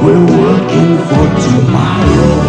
We're working for tomorrow.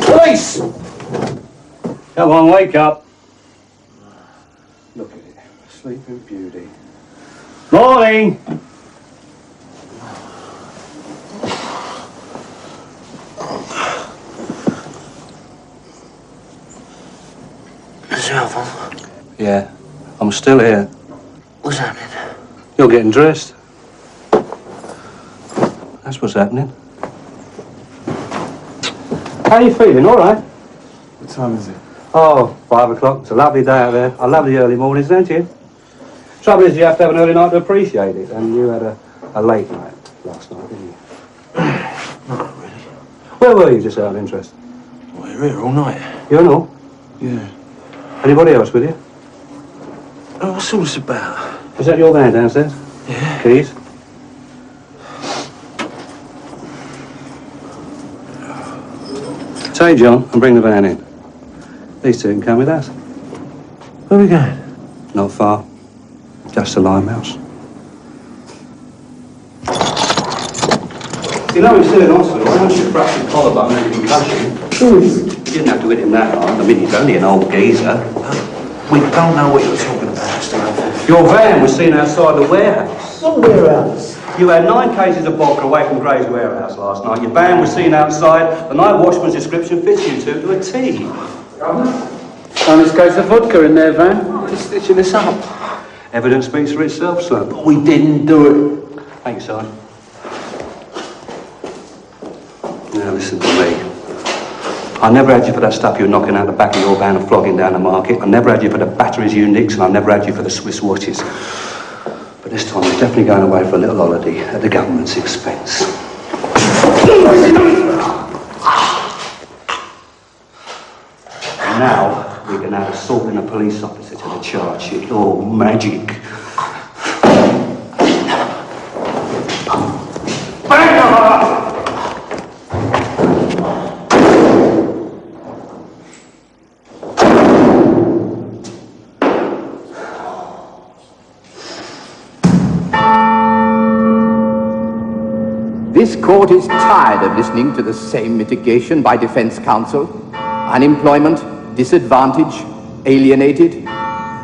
Police! Come on, wake up. Look at it. Sleeping Beauty. Morning! Is your phone? Yeah, I'm still here. What's happening? You're getting dressed. That's what's happening. How are you feeling? All right? What time is it? Oh, 5 o'clock. It's a lovely day out there. I love the early mornings, don't you? Trouble is, you have to have an early night to appreciate it, and you had a late night last night, didn't you? Not really. Where were you, just out of interest? Well, you're here all night. You and all? Yeah. Anybody else with you? Oh, what's all this about? Is that your van downstairs? Yeah. Keys? Say, John, and bring the van in. These two can come with us. Where are we going? Not far. Just the Limehouse. You know, he's still in hospital. Once you crack your collarbone and concussion. You didn't have to hit him that hard. I mean, he's only an old geezer. We don't know what you're talking about, Steve. Your van was seen outside the warehouse. What warehouse? You had 9 cases of vodka away from Gray's warehouse last night. Your van was seen outside. The night watchman's description fits you two to a T. Honest case of vodka in their van. Oh, he's stitching us up. Evidence speaks for itself, sir. But we didn't do it. Thanks, son. Now listen to me. I never had you for that stuff you were knocking out the back of your van and flogging down the market. I never had you for the batteries you nicked, and I never had you for the Swiss watches. But this time you're definitely going away for a little holiday at the government's expense. And now we can add assaulting a police officer to the charge sheet. Oh, magic. This court is tired of listening to the same mitigation by defense counsel. Unemployment, disadvantage, alienated.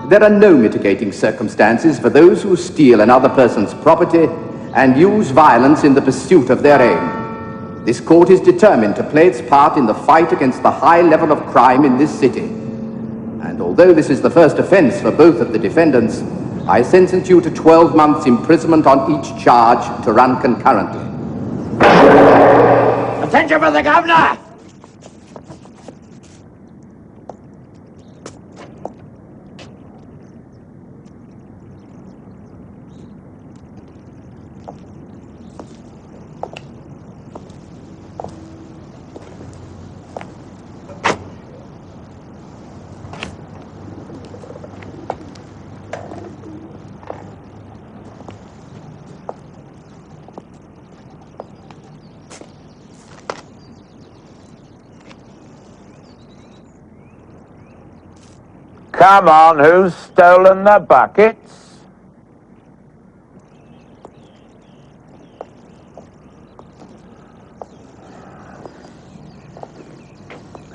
There are no mitigating circumstances for those who steal another person's property and use violence in the pursuit of their aim. This court is determined to play its part in the fight against the high level of crime in this city. And although this is the first offense for both of the defendants, I sentence you to 12 months imprisonment on each charge to run concurrently. Attention for the governor! Come on, who's stolen the buckets?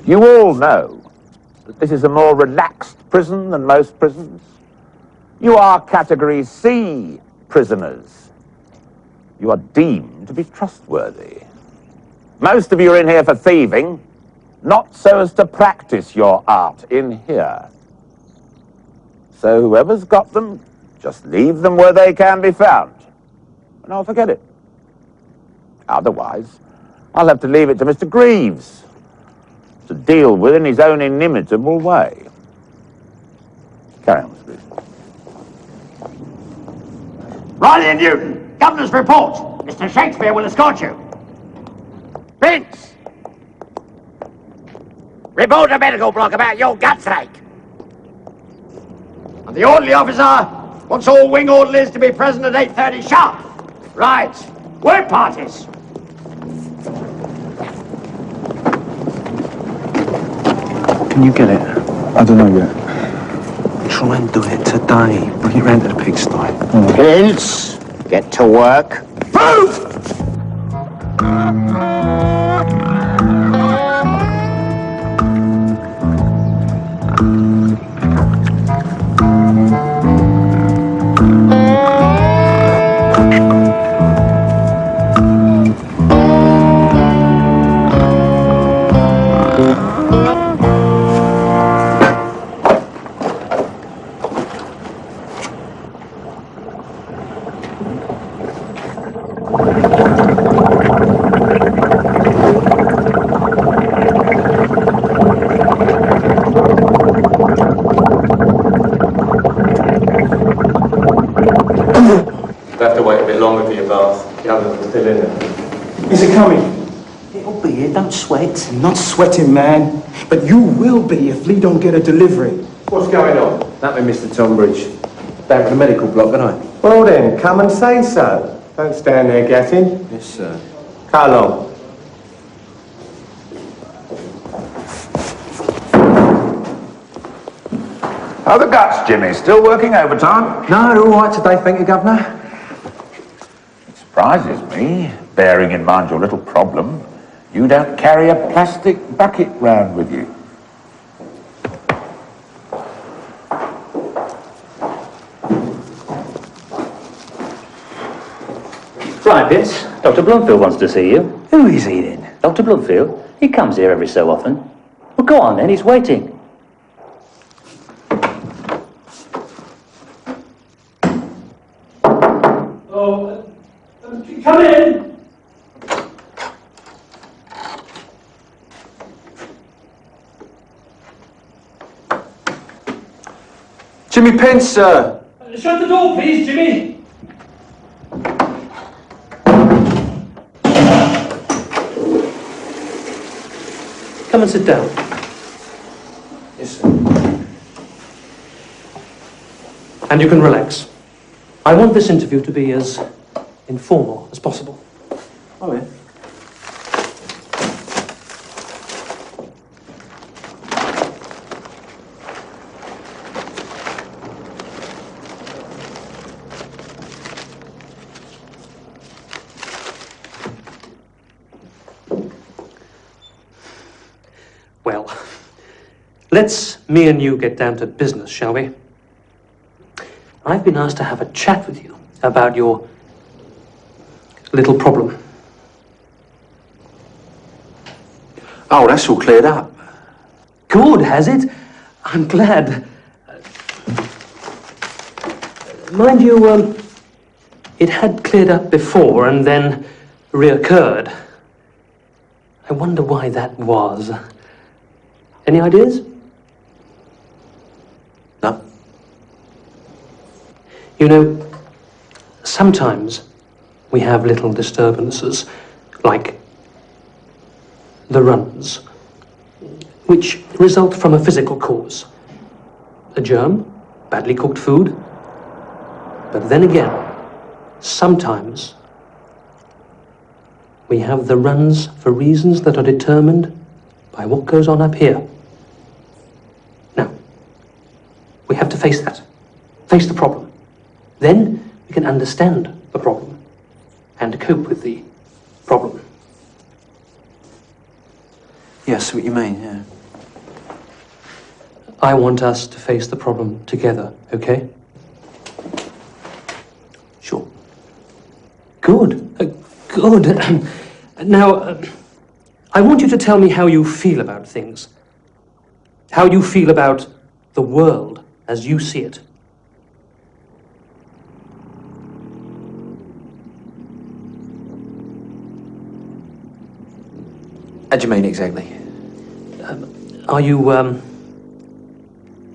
You all know that this is a more relaxed prison than most prisons. You are Category C prisoners. You are deemed to be trustworthy. Most of you are in here for thieving, not so as to practice your art in here. So whoever's got them, just leave them where they can be found, and I'll forget it. Otherwise, I'll have to leave it to Mr. Greaves to deal with in his own inimitable way. Carry on, Mr. Greaves. Riley and Newton, Governor's report. Mr. Shakespeare will escort you. Pince! Report a medical block about your gutsake. And the orderly officer wants all wing orderlies to be present at 8:30 sharp. Right. Work parties. Can you get it? I don't know yet. Try and do it today. Bring it round to the pigsty. Pince, get to work. Move! Is it coming? It'll be here, don't sweat. I'm not sweating, man. But you will be if Lee don't get a delivery. What's going on? That with Mr. Tonbridge. Down for the medical block, can I? Well then, come and say so. Don't stand there gassing. Yes, sir. Come along. How are the guts, Jimmy? Still working overtime? No, they're all right today, thank you, Governor. It surprises me, bearing in mind your little problem, you don't carry a plastic bucket round with you. Right, Pince. Dr. Bloomfield wants to see you. Who is he then? Dr. Bloomfield? He comes here every so often. Well, go on then, he's waiting. Come in! Jimmy Pince, sir. Shut the door, please, Jimmy. Come and sit down. Yes, sir. And you can relax. I want this interview to be as informal as possible. Oh, yeah. Well, let's me and you get down to business, shall we? I've been asked to have a chat with you about your little problem. Oh, that's all cleared up. Good, has it? I'm glad. Mind you, it had cleared up before and then reoccurred. I wonder why that was. Any ideas? No. You know, sometimes we have little disturbances, like the runs, which result from a physical cause. A germ, badly cooked food. But then again, sometimes we have the runs for reasons that are determined by what goes on up here. Now, we have to face that, face the problem. Then we can understand the problem and cope with the problem. Yeah, I see what you mean, yeah. I want us to face the problem together, okay? Sure. Good. Good. Now, I want you to tell me how you feel about things. How you feel about the world as you see it. How do you mean exactly? Are you,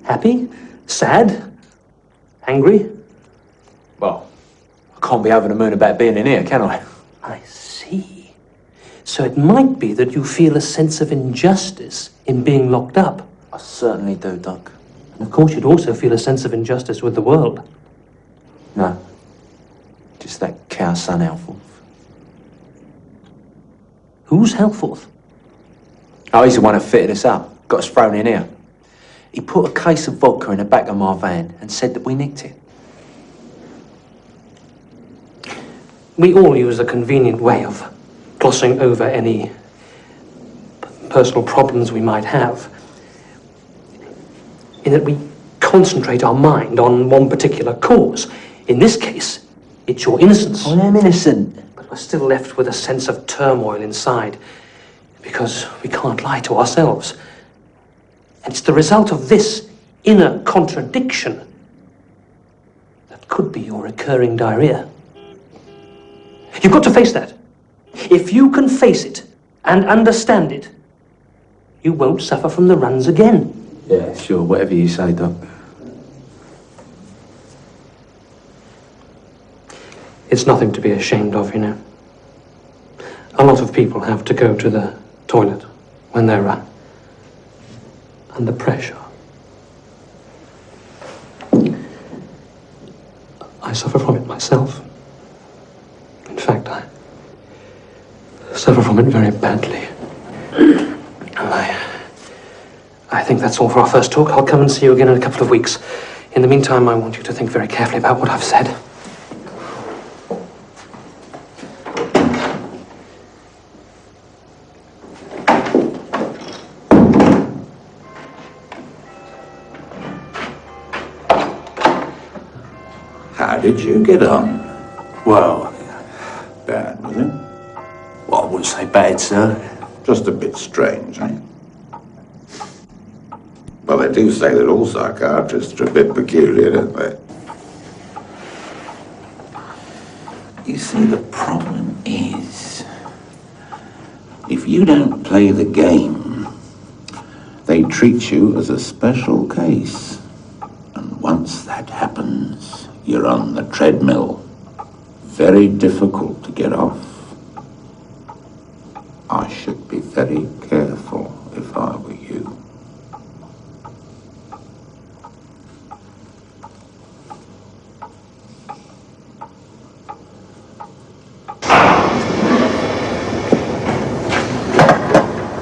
happy? Sad? Angry? Well, I can't be over the moon about being in here, can I? I see. So it might be that you feel a sense of injustice in being locked up. I certainly do, Doc. And of course you'd also feel a sense of injustice with the world. No. Just that cow son Alforth. Who's Halforth? Oh, he's the one who fitted us up. Got us thrown in here. He put a case of vodka in the back of my van and said that we nicked it. We all use a convenient way of glossing over any personal problems we might have, in that we concentrate our mind on one particular cause. In this case, it's your innocence. I am innocent. But we're still left with a sense of turmoil inside, because we can't lie to ourselves. And it's the result of this inner contradiction that could be your recurring diarrhea. You've got to face that. If you can face it and understand it, you won't suffer from the runs again. Yeah, sure, whatever you say, Doc. It's nothing to be ashamed of, you know. A lot of people have to go to the toilet when they're under pressure. I suffer from it myself. In fact, I suffer from it very badly. And I think that's all for our first talk. I'll come and see you again in a couple of weeks. In the meantime, I want you to think very carefully about what I've said. How did you get on? Well, bad, was it? Well, I wouldn't say bad, sir. Just a bit strange, eh? Well, they do say that all psychiatrists are a bit peculiar, don't they? You see, the problem is, if you don't play the game, they treat you as a special case. And once that happens, you're on the treadmill. Very difficult to get off. I should be very careful if I were you.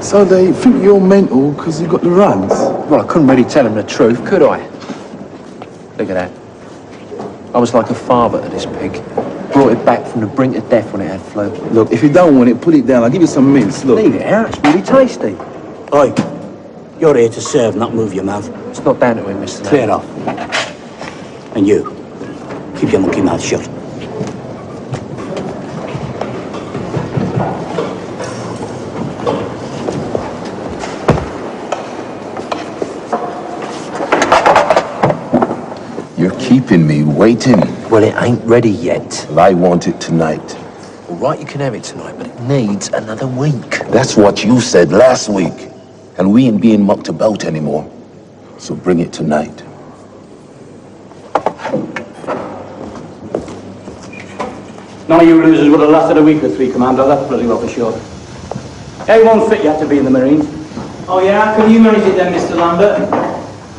So they think you're mental because you got the runs? Well, I couldn't really tell him the truth, could I? Look at that. I was like a father to this pig. Brought it back from the brink of death when it had flu. Look, if you don't want it, put it down. I'll give you some mince, look. Leave it out, it's really tasty. Oi, you're here to serve, not move your mouth. It's not down to him, Mr. Clear off. And you, keep your monkey mouth shut. You're keeping me waiting. Well, it ain't ready yet. Well, I want it tonight. All right, you can have it tonight, but it needs another week. That's what you said last week. And we ain't being mucked about anymore. So bring it tonight. None of you losers would have lasted a week or three, Commander. That's bloody well for sure. It won't fit you had to be in the Marines. Oh yeah, how can you manage it then, Mr. Lambert?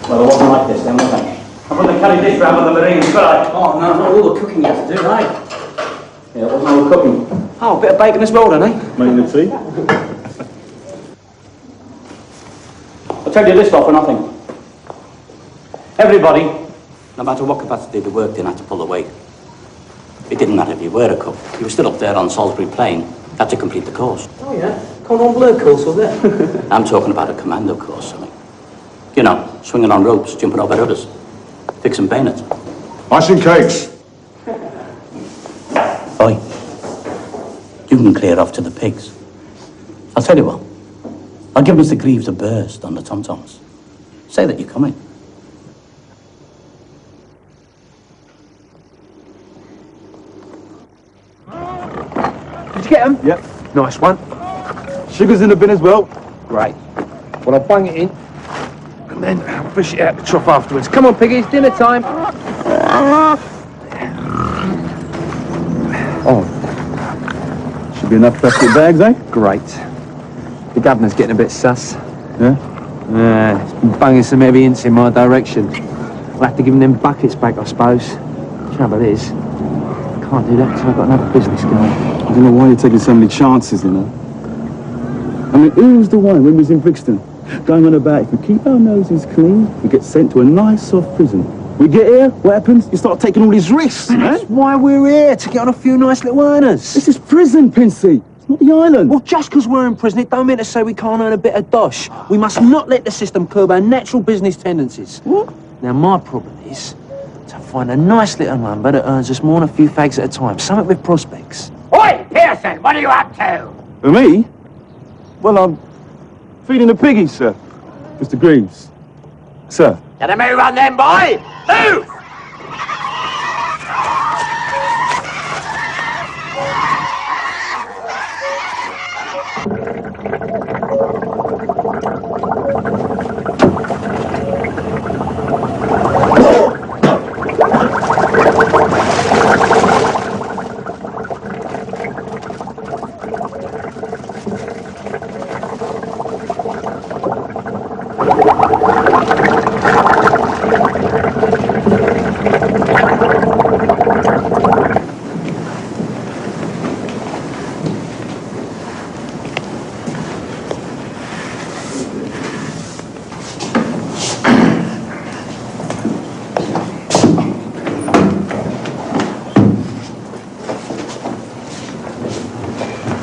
Well, it wasn't like this then, was it? I wouldn't have carried this round with the Marines, could I? Oh no, not all the cooking you have to do, right? Yeah, it wasn't all the cooking. Oh, a bit of bacon as well, then, eh? Making the tea? I'll tell you this lot for nothing. Everybody, no matter what capacity they worked in, had to pull the weight. It didn't matter if you were a cook. You were still up there on Salisbury Plain. Had to complete the course. Oh yeah, cordon bleu course, was it? I'm talking about a commando course, I mean. You know, swinging on ropes, jumping over others, fixing bayonets. Icing cakes. Oi, you can clear off to the pigs. I'll tell you what, I'll give Mr. Greaves a burst on the tom-toms. Say that you're coming. Did you get them? Yep. Nice one. Sugar's in the bin as well. Great. Well, I'll bung it in, and then I'll push it out the trough afterwards. Come on, piggies, dinner time. Oh. Should be enough plastic bags, eh? Great. The governor's getting a bit sus. Yeah? He's been bunging some heavy ints in my direction. I'll have to give him them buckets back, I suppose. Trouble is, I can't do that because I've got another business going. I don't know why you're taking so many chances, you know. I mean, who was the one when we was in Brixton? Going on about, if we keep our noses clean, we get sent to a nice soft prison. We get here, what happens? You start taking all these risks, That's why we're here, to get on a few nice little earners. This is prison, Pincy. It's not the island. Well, just because we're in prison, it don't mean to say we can't earn a bit of dosh. We must not let the system curb our natural business tendencies. What? Now, my problem is to find a nice little number that earns us more than a few fags at a time. Something with prospects. Oi, Pearson, what are you up to? For me? Well, I'm feeding the piggies, sir. Mr. Greaves. Sir. Get a move on them, boy! Move!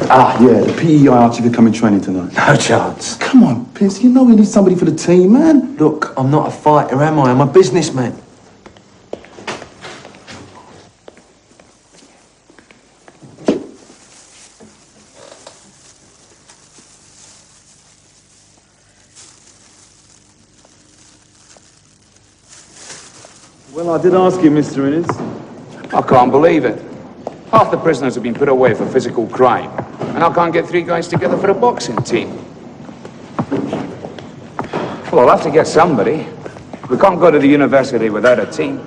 Ah, yeah, the PEI asked you to come in training tonight. No chance. Come on, Pince, you know we need somebody for the team, man. Look, I'm not a fighter, am I? I'm a businessman. Well, I did ask you, Mr. Innes. I can't believe it. Half the prisoners have been put away for physical crime, and I can't get 3 guys together for a boxing team. Well, I'll have to get somebody. We can't go to the university without a team.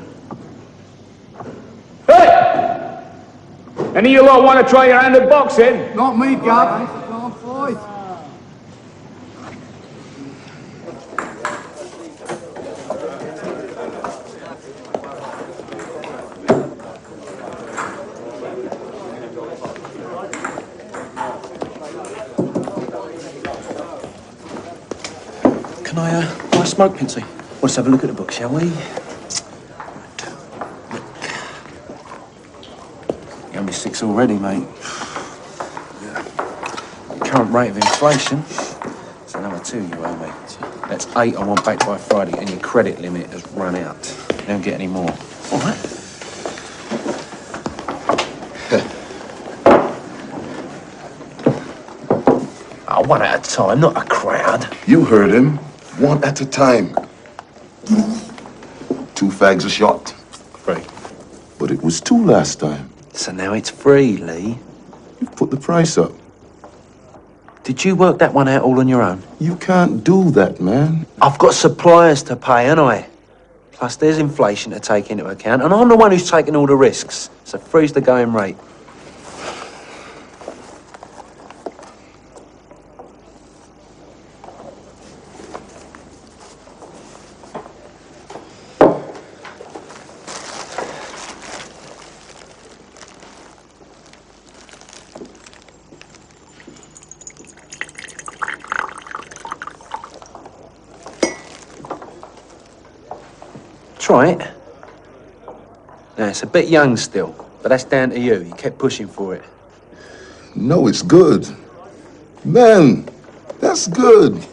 Hey! Any of you lot want to try your hand at boxing? Not me, Gov. Can't fight. Can I buy a smoke, Pincy? Let's have a look at the book, shall we? You're only 6 already, mate. Current rate of inflation. It's another 2 you owe me. That's 8 I want back by Friday, and your credit limit has run out. You don't get any more. All right. Oh, one at a time, not a crowd. You heard him. 1 at a time. 2 fags a shot. Free. But it was 2 last time. So now it's free, Lee. You've put the price up. Did you work that one out all on your own? You can't do that, man. I've got suppliers to pay, ain't I? Plus there's inflation to take into account, and I'm the one who's taking all the risks. So freeze the going rate. Try it. Now, it's a bit young still, but that's down to you. You kept pushing for it. No, it's good. Man, that's good.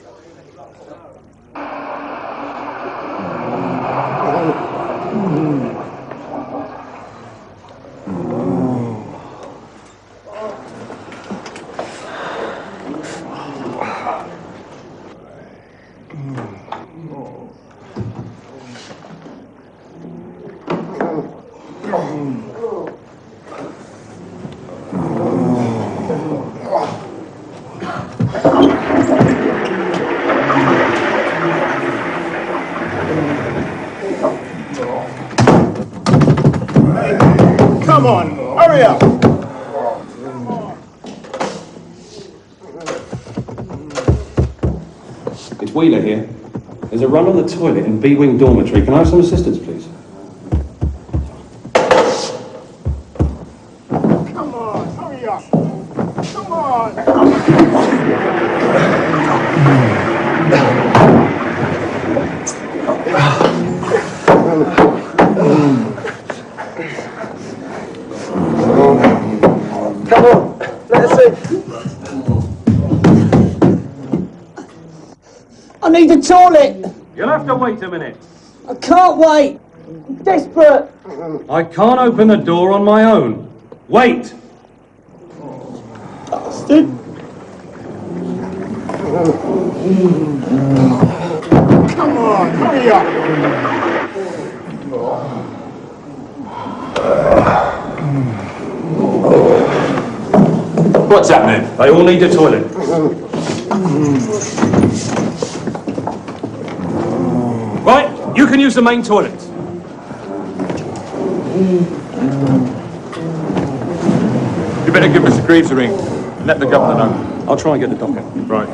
Come on, hurry up! It's Wheeler here. There's a run on the toilet in B-Wing dormitory. Can I have some assistance, please? Come on, hurry up! Come on! Come on, let us in. I need the toilet. You'll have to wait a minute. I can't wait. I'm desperate. I can't open the door on my own. Wait! Bastard. Come on, hurry up! What's happening? They all need a toilet. Right, you can use the main toilet. You better give Mr. Greaves a ring. Let the governor know. I'll try and get the docket. Right.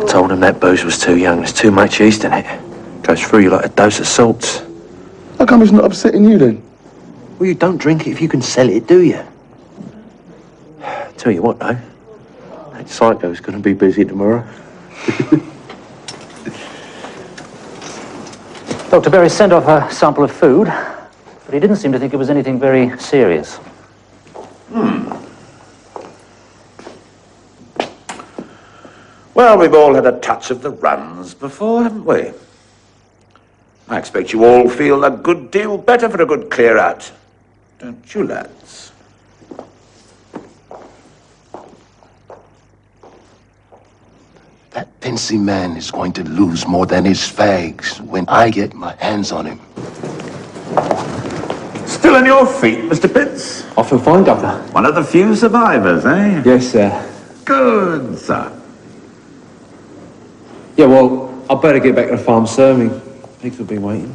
Told him that booze was too young. There's too much yeast in it. Goes through you like a dose of salts. How come it's not upsetting you then? Well, you don't drink it if you can sell it, do you? Tell you what, though. That psycho's going to be busy tomorrow. Dr. Berry sent off a sample of food, but he didn't seem to think it was anything very serious. Well, we've all had a touch of the runs before, haven't we? I expect you all feel a good deal better for a good clear out. Don't you, lads? That Pincy man is going to lose more than his fags when I get my hands on him. Still on your feet, Mr. Pince? I feel fine, Doctor. One of the few survivors, eh? Yes, sir. Good, sir. Yeah, well, I'd better get back to the farm, sir. I mean, pigs will be waiting.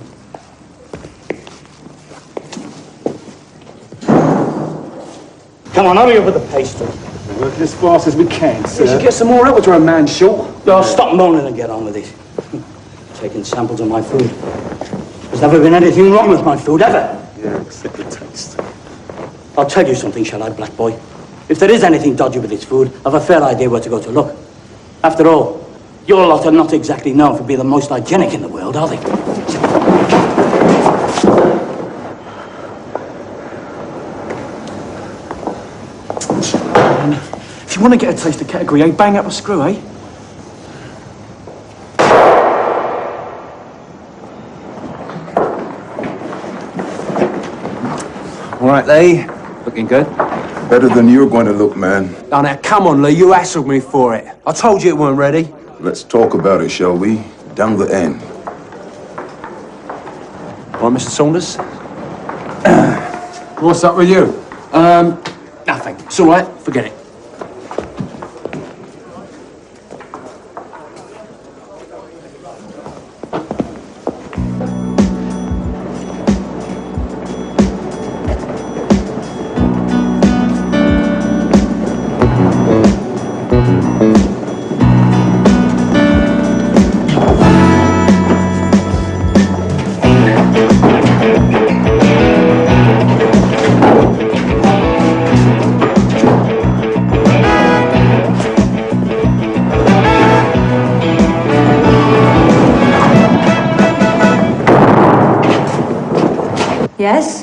Come on, hurry up with the pastry. We're working as fast as we can, sir. We should get some more out, we're a man short. Oh, stop moaning and get on with it. Taking samples of my food. There's never been anything wrong with my food, ever. Yeah, except the taste. I'll tell you something, shall I, black boy? If there is anything dodgy with this food, I've a fair idea where to go to look. After all, your lot are not exactly known for being the most hygienic in the world, are they? If you want to get a taste of category, bang up a screw, eh? All right, Lee. Looking good. Better than you're going to look, man. Oh, now, come on, Lee. You hassled me for it. I told you it weren't ready. Let's talk about it, shall we? Down the end. All right, Mr. Saunders? What's up with you? Nothing. It's all right. Forget it. Yes?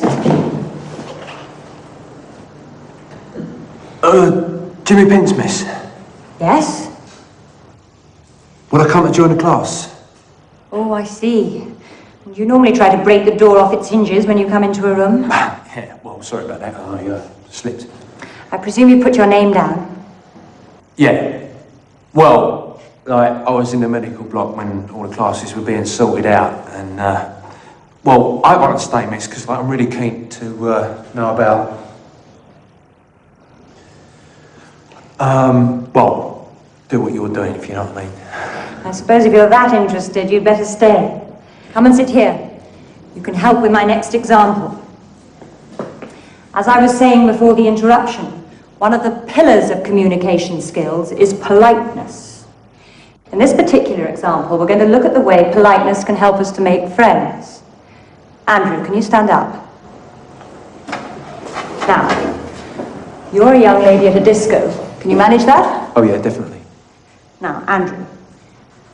Jimmy Pince, miss. Yes? Would I come to join the class? Oh, I see. You normally try to break the door off its hinges when you come into a room. Yeah, well, sorry about that. I slipped. I presume you put your name down. Yeah. Well, Like, I was in the medical block when all the classes were being sorted out, and, well, I want to stay, miss, because like, I'm really keen to know about... well, do what you're doing, if you know what I mean. I suppose if you're that interested, you'd better stay. Come and sit here. You can help with my next example. As I was saying before the interruption, one of the pillars of communication skills is politeness. In this particular example, we're going to look at the way politeness can help us to make friends. Andrew, can you stand up? Now, you're a young lady at a disco. Can you manage that? Oh, yeah, definitely. Now, Andrew,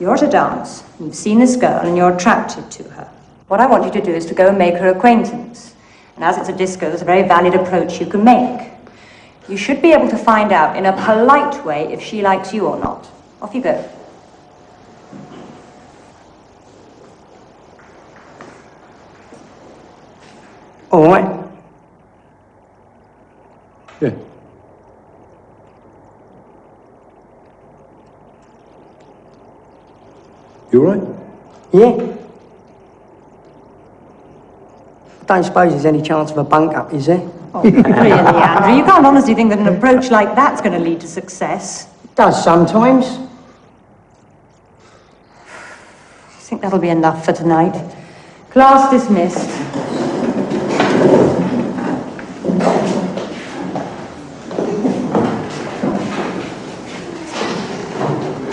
you're at a dance. You've seen this girl and you're attracted to her. What I want you to do is to go and make her acquaintance. And as it's a disco, there's a very valid approach you can make. You should be able to find out in a polite way if she likes you or not. Off you go. All right. Yeah. You all right? Yeah. I don't suppose there's any chance of a bunk up, is there? Oh, really, Andrew? You can't honestly think that an approach like that's going to lead to success. It does sometimes. I think that'll be enough for tonight. Class dismissed.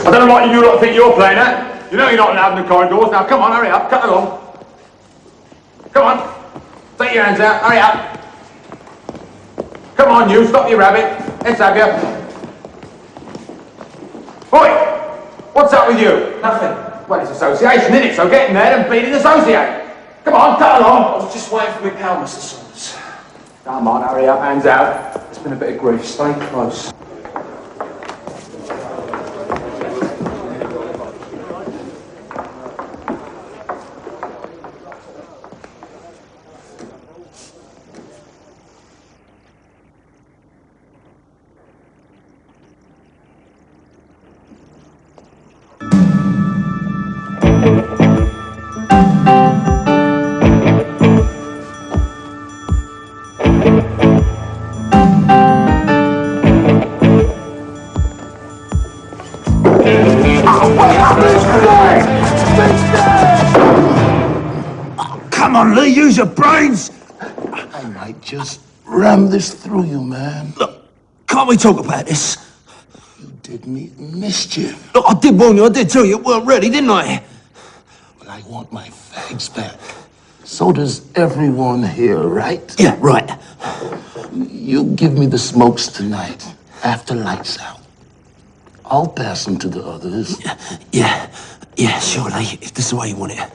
I don't know what you lot think you're playing at. You know you're not allowed in the corridors. Now, come on, hurry up, cut along. Come on. Take your hands out, hurry up. Come on, you, stop your rabbit. Let's have you. Oi! What's up with you? Nothing. Well, it's association, isn't it? So get in there and beat and associate. Come on, cut along. I was just waiting for my pal, Mr. Saunders. Come on, hurry up, hands out. It's been a bit of grief. Stay close. Come on, Lee, use your brains! I might just ram this through you, man. Look, can't we talk about this? You did me mischief. Look, I did warn you, I did tell you it weren't ready, didn't I? Well, I want my fags back. So does everyone here, right? Yeah, right. You give me the smokes tonight, after lights out. I'll pass them to the others. Yeah, sure, Lee, if this is the way you want it.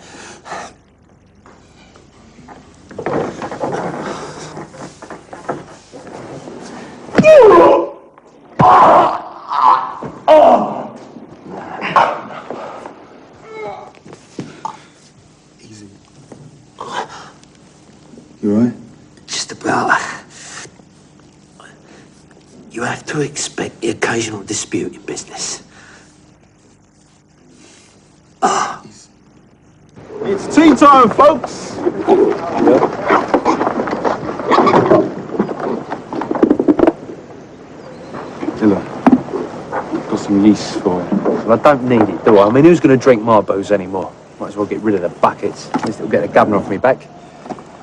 Easy. You all right? Just about. You have to expect the occasional dispute in business. It's tea time, folks! Dilla, got some yeast for you. Well, I don't need it, do I? I mean, who's going to drink my booze anymore? Might as well get rid of the buckets. At least it'll get the governor off me back.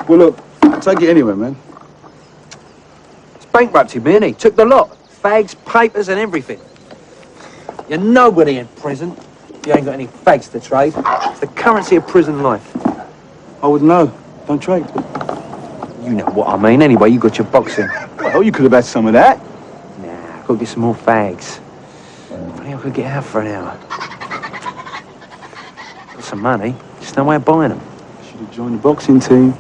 Well, look, take it anyway, man. It's bankrupted me, innit? Took the lot. Fags, papers and everything. You're nobody in prison. You ain't got any fags to trade. It's the currency of prison life. I wouldn't know. Don't trade. You know what I mean. Anyway, you got your boxing. Well, you could have had some of that. Nah, I've got to get some more fags. If only I could get out for an hour. Got some money. Just no way of buying them. Should have joined the boxing team.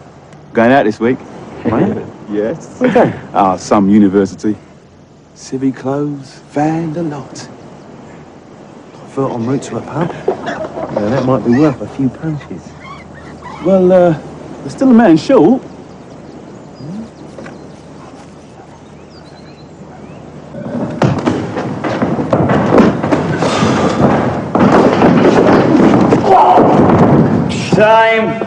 Going out this week. Right? Yes. Okay. Ah, some university. Civvy clothes, van, the lot. Felt en route to a pub. Yeah, that might be worth a few punches. Well, there's still a man short. time.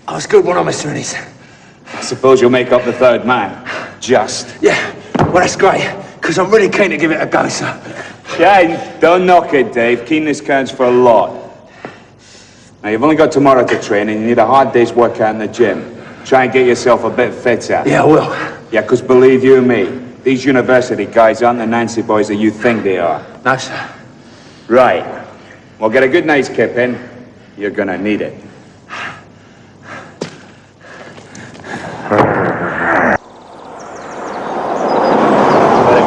I was good, wasn't I, Mr. Innes? I suppose you'll make up the third man. Just. Yeah, well, that's great, because I'm really keen to give it a go, sir. Yeah, don't knock it, Dave. Keenness counts for a lot. Now, you've only got tomorrow to train, and you need a hard day's workout in the gym. Try and get yourself a bit fitter. Yeah, I will. Yeah, because believe you me, these university guys aren't the Nancy boys that you think they are. No, sir. Right. Well, get a good night's kip in. You're gonna need it. Very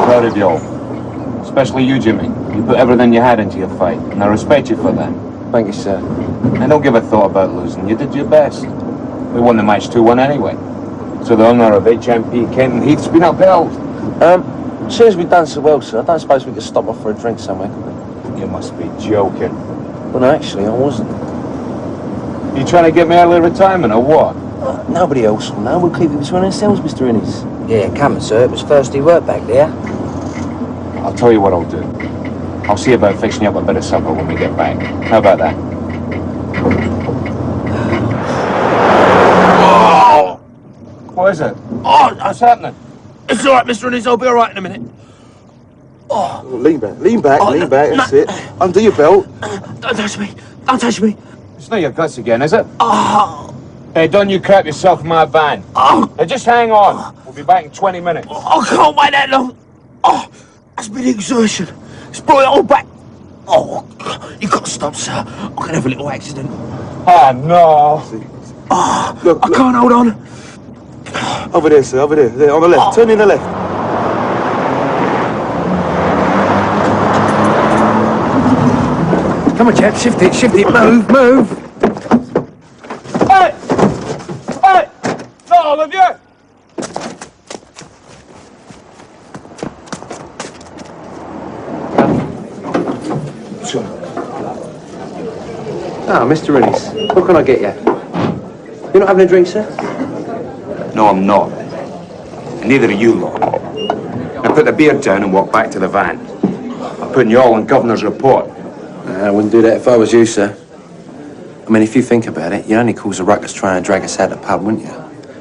proud of you all. Especially you, Jimmy. You put everything you had into your fight, and I respect you for that. Thank you, sir. I don't give a thought about losing. You did your best. We won the match 2-1 anyway. So the honour of HMP Kent and Heath's been upheld. Seeing as we've done so well, sir, I don't suppose we could stop off for a drink somewhere, could we? You must be joking. Well, no, actually, I wasn't. You trying to get me early retirement, or what? Nobody else will know. We'll keep it between ourselves, Mr. Innes. Yeah, come on, sir. It was first day work back there. I'll tell you what I'll do. I'll see about fixing you up a bit of supper when we get back. How about that? Oh! What is it? Oh! What's happening? It's all right, Mr. Innes. I'll be all right in a minute. Oh! Lean back, lean back, lean back. That's it. Undo your belt. Don't touch me. Don't touch me. It's not your guts again, is it? Oh! Hey, don't you crap yourself in my van. Oh! Now just hang on. We'll be back in 20 minutes. I can't wait that long. Oh! That's been exertion. It's brought it all back. Oh! You've got to stop, sir. I could have a little accident. Ah, no. Oh! Look, I can't hold on. Over there, sir, over there. There, on the left. Turn in the left. Come on, chap. Shift it, move, move. Hey! Hey! Not all of you! Ah, Mr. Innes, what can I get you? You're not having a drink, sir? No, I'm not. And neither are you lot. Now put the beer down and walk back to the van. I'm putting you all on Governor's report. I wouldn't do that if I was you, sir. I mean, if you think about it, you'd only cause a ruckus trying to drag us out of the pub, wouldn't you?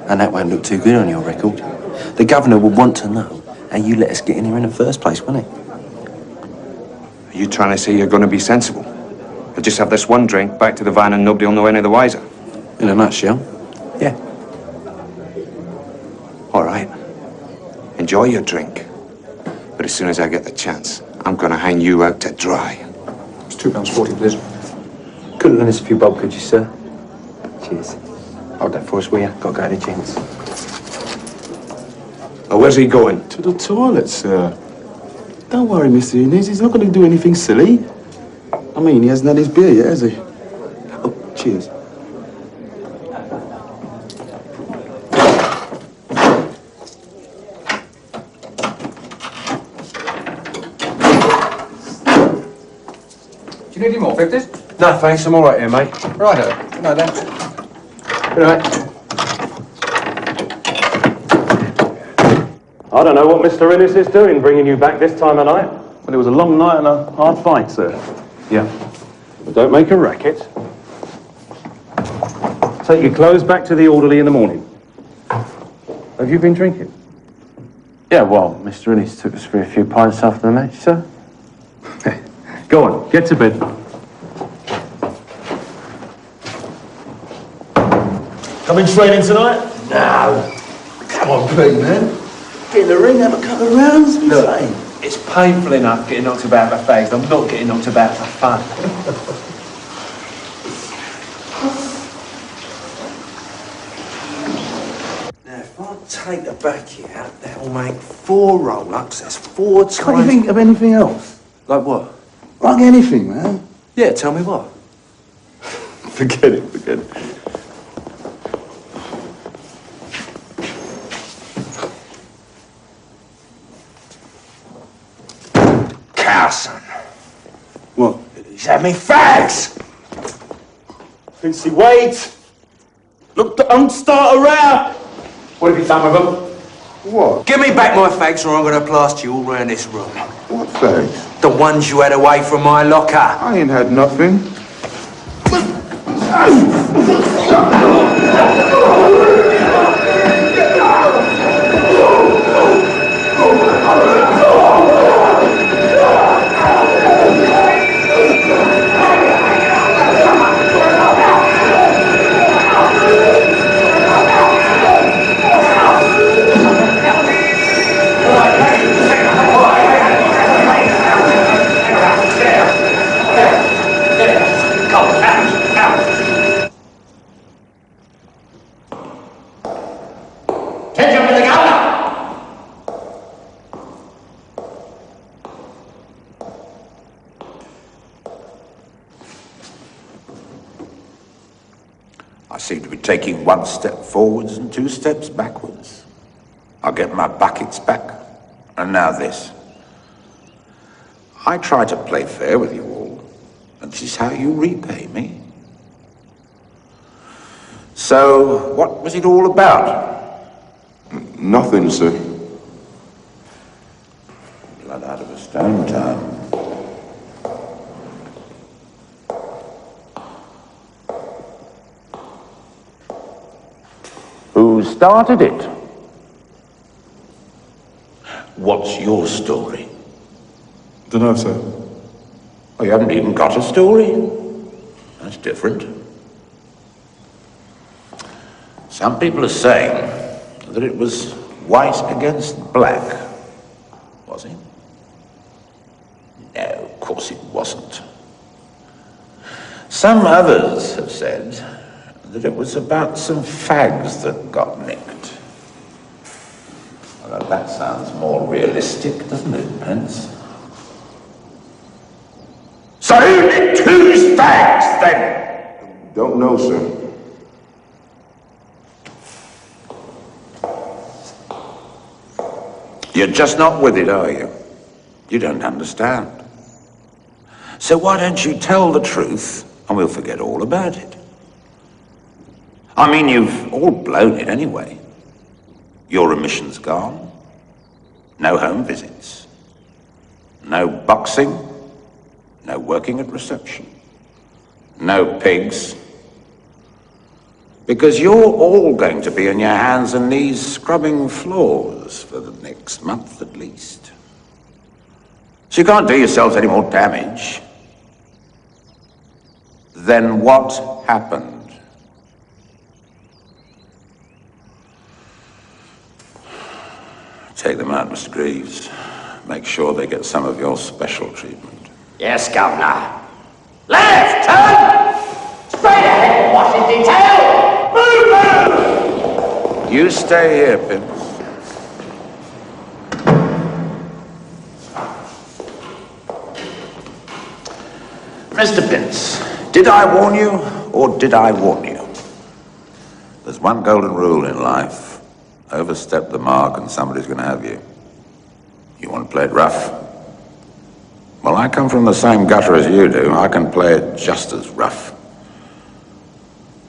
And that won't look too good on your record. The Governor would want to know how you let us get in here in the first place, wouldn't he? Are you trying to say you're going to be sensible? Or just have this one drink, back to the van, and nobody will know any the wiser? In a nutshell, yeah. All right. Enjoy your drink. But as soon as I get the chance, I'm going to hang you out to dry. It's £2.40, please. Couldn't lend us a few bob, could you, sir? Cheers. Hold that for us, will you? Got to go to the gents. Oh, where's he going? To the toilet, sir. Don't worry, Mr. Innes. He's not going to do anything silly. I mean, he hasn't had his beer yet, has he? Oh, cheers. Do you need any more 50s? No, thanks. I'm all right here, mate. Righto. Good night, then. Good night. I don't know what Mr. Innes is doing, bringing you back this time of night. Well, it was a long night and a hard fight, sir. Yeah. But don't make a racket. Take your clothes back to the orderly in the morning. Have you been drinking? Yeah, well, Mr. Innes took us for a few pints after the match, sir. Go on, get to bed. Coming training tonight? No. Come on, Pete, man. Get in the ring, have a couple of rounds. Look, it's painful enough getting knocked about by fags. I'm not getting knocked about for fun. Now, if I take the backy out, that'll make 4 roll-ups. That's 4 times... Can't you think of anything else? Like what? Like anything, man. Yeah, tell me what. Forget it, forget it. Carson. What? He's had me fags! Pincy, wait! Look, don't start a row! What have you done with them? What? Give me back my fags or I'm going to blast you all round this room. What fags? The ones you had away from my locker. I ain't had nothing. I seem to be taking 1 step forwards and 2 steps backwards. I'll get my buckets back, and now this. I try to play fair with you all, and this is how you repay me. So, what was it all about? Nothing, sir. Blood out of a stone town. Who started it? What's your story? Dunno, sir. Oh, you haven't even got a story? That's different. Some people are saying that it was white against black. Was it? No, of course it wasn't. Some others have said that it was about some fags that got nicked. Well, that sounds more realistic, doesn't it, Pince? So who nicked whose fags, then? Don't know, sir. You're just not with it, are you? You don't understand. So why don't you tell the truth and we'll forget all about it? I mean, you've all blown it anyway. Your remission's gone. No home visits. No boxing. No working at reception. No pigs. Because you're all going to be on your hands and knees scrubbing floors for the next month at least. So you can't do yourselves any more damage. Then what happened? Take them out, Mr. Greaves. Make sure they get some of your special treatment. Yes, Governor. Left, turn! Straight ahead, Washington tail! Move, move! You stay here, Pince. Mr. Pince, did I warn you, or did I warn you? There's one golden rule in life. Overstep the mark and somebody's going to have you. You want to play it rough? Well, I come from the same gutter as you do. I can play it just as rough.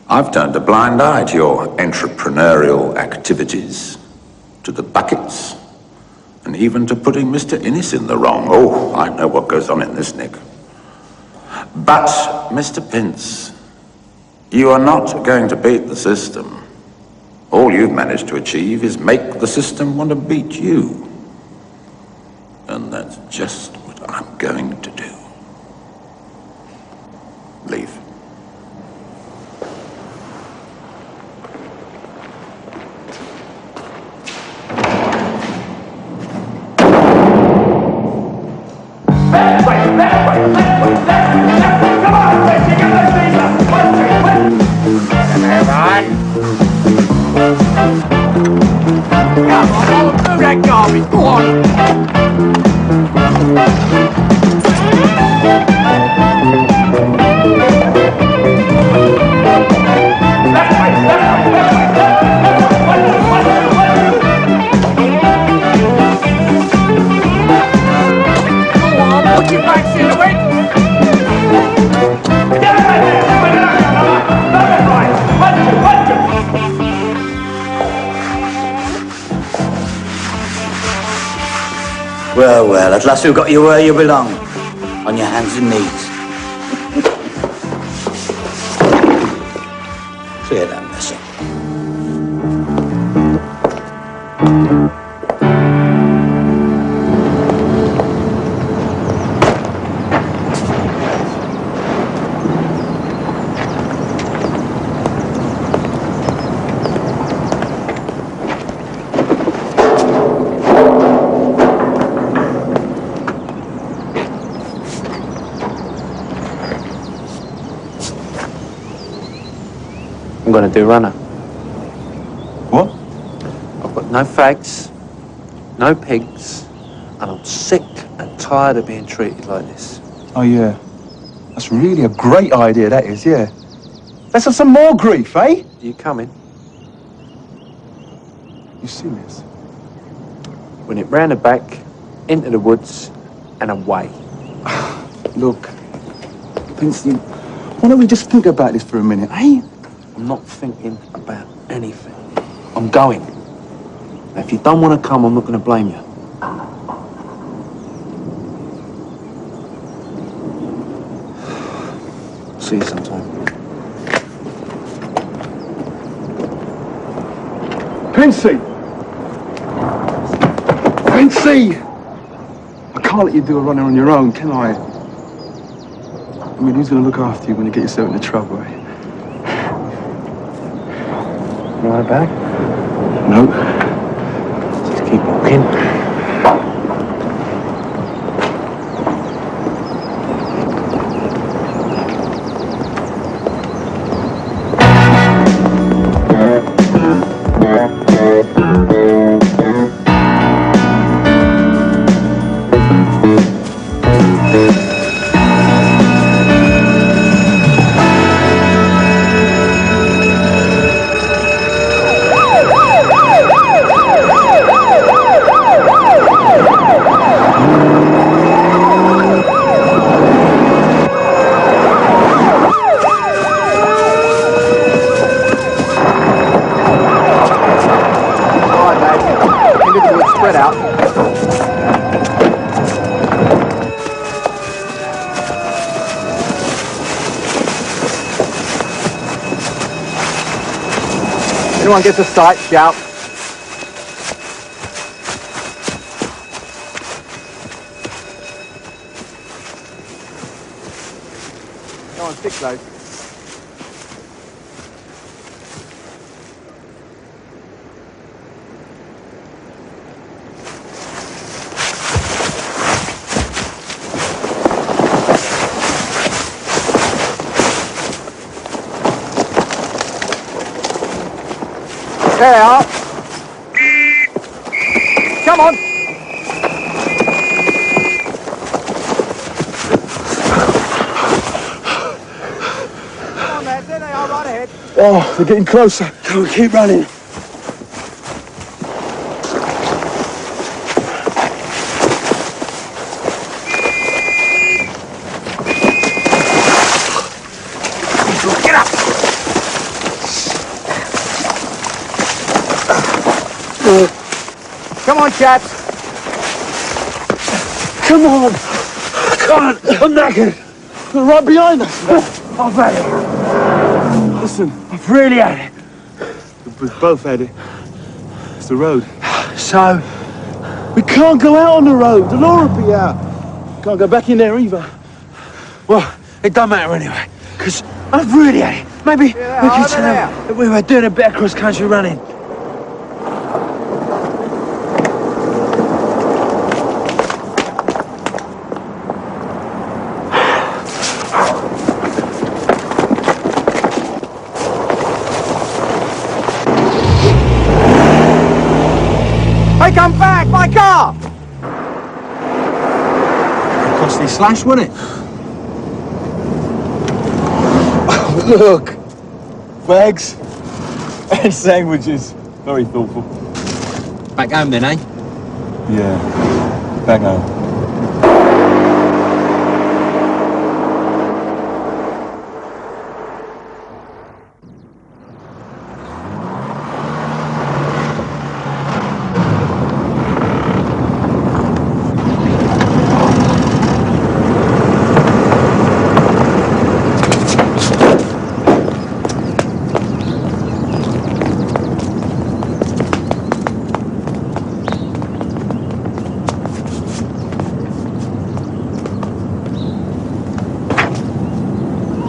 I've turned a blind eye to your entrepreneurial activities, to the buckets, and even to putting Mr. Innes in the wrong. Oh, I know what goes on in this nick. But, Mr. Pince, you are not going to beat the system. All you've managed to achieve is make the system want to beat you. And that's just what I'm going to do. Leave. Garbage, go on! Well, well, at last we've got you where you belong. On your hands and knees. clear that mess up. I'm going to do runner. What? I've got no fags, no pigs, and I'm sick and tired of being treated like this. Oh, yeah. That's really a great idea, that is, yeah. Let's have some more grief, eh? You coming? You serious? When it round the back, into the woods, and away. Look, Pincy, why don't we just think about this for a minute, eh? I'm not thinking about anything. I'm going. Now, if you don't want to come, I'm not going to blame you. See you sometime. Pincy! Pincy! I can't let you do a runner on your own, can I? I mean, who's going to look after you when you get yourself into trouble, eh? You want a bag? No. Just keep walking. Anyone gets a sight, shout. Go on, stick close. There they are. Come on. Come on, lads. There they are, right ahead. Oh, they're getting closer. Come on, keep running. Get up. Come on, chaps. Come on. Come on. I'm knackered. They're right behind us. I've had it. Listen, I've really had it. we've both had it. It's the road. So? We can't go out on the road. The law will be out. Can't go back in there either. Well, it don't matter anyway, because I've really had it. Maybe we could tell them that we were doing a bit of cross-country running. Hey, come back! My car! A costly slash, wasn't it? Look. Bags and sandwiches. Very thoughtful. Back home then, eh? Yeah. Back home.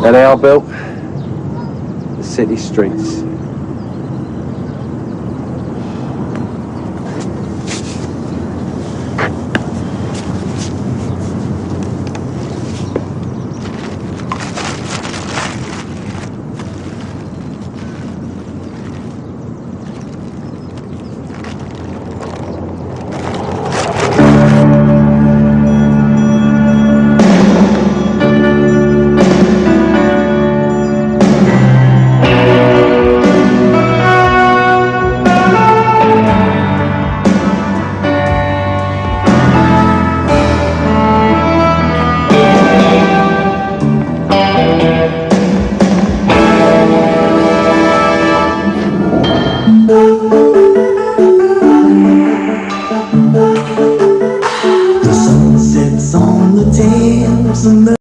There they are, Bill. The city streets.